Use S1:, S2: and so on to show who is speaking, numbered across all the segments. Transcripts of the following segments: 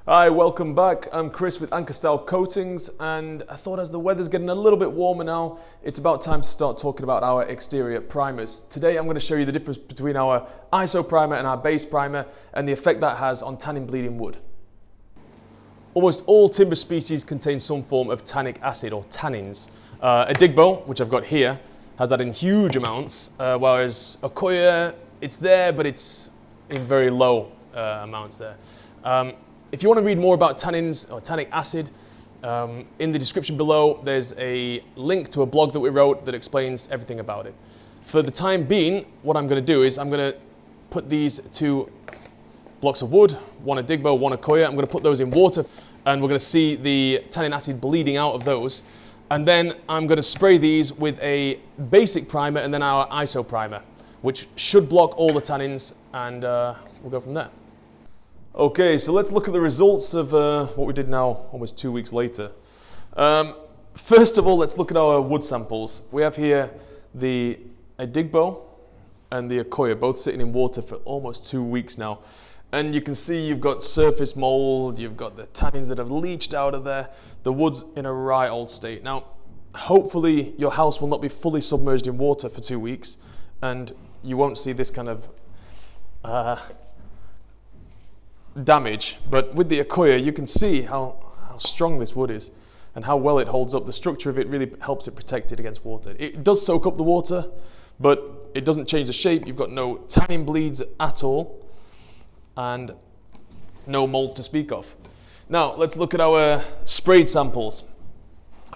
S1: Hi, welcome back. I'm Chris with Anchor Style Coatings, and I thought as the weather's getting a little bit warmer now, it's about time to start talking about our exterior primers. Today I'm going to show you the difference between our Iso Primer and our base primer and the effect that has on tannin bleeding wood. Almost all timber species contain some form of tannic acid or tannins. A digbo, which I've got here, has that in huge amounts, whereas Accoya, it's there, but it's in very low amounts there. If you want to read more about tannins or tannic acid, in the description below there's a link to a blog that we wrote that explains everything about it. For the time being, what I'm going to do is I'm going to put these two blocks of wood, one a digbo, one a Accoya, I'm going to put those in water and we're going to see the tannin acid bleeding out of those. And then I'm going to spray these with a basic primer and then our Iso primer, which should block all the tannins, and we'll go from there. Okay, so let's look at the results of what we did now almost 2 weeks later. First of all, let's look at our wood samples. We have here a digbo and the Accoya, both sitting in water for almost 2 weeks now. And you can see you've got surface mold, you've got the tannins that have leached out of there. The wood's in a right old state. Now, hopefully your house will not be fully submerged in water for 2 weeks and you won't see this kind of damage, but with the Accoya you can see how strong this wood is and how well it holds up. The structure of it really helps it protect it against water. It does soak up the water, but it doesn't change the shape. You've got no tannin bleeds at all and no mold to speak of. Now let's look at our sprayed samples.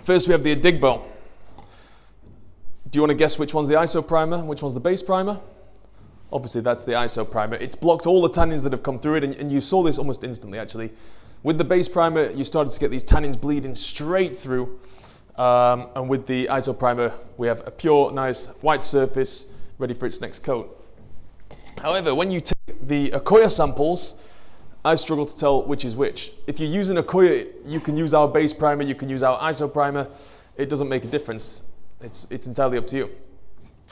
S1: First we have the digbo. Do you want to guess which one's the Iso primer and which one's the base primer? Obviously that's the Iso primer. It's blocked all the tannins that have come through it, and you saw this almost instantly actually. With the base primer you started to get these tannins bleeding straight through, and with the Iso primer we have a pure nice white surface ready for its next coat. However, when you take the Accoya samples, I struggle to tell which is which. If you use an Accoya, you can use our base primer, you can use our Iso primer. It doesn't make a difference. It's entirely up to you.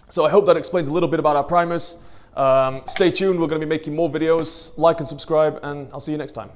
S1: So I hope that explains a little bit about our primers. Stay tuned, we're going to be making more videos. Like and subscribe, and I'll see you next time.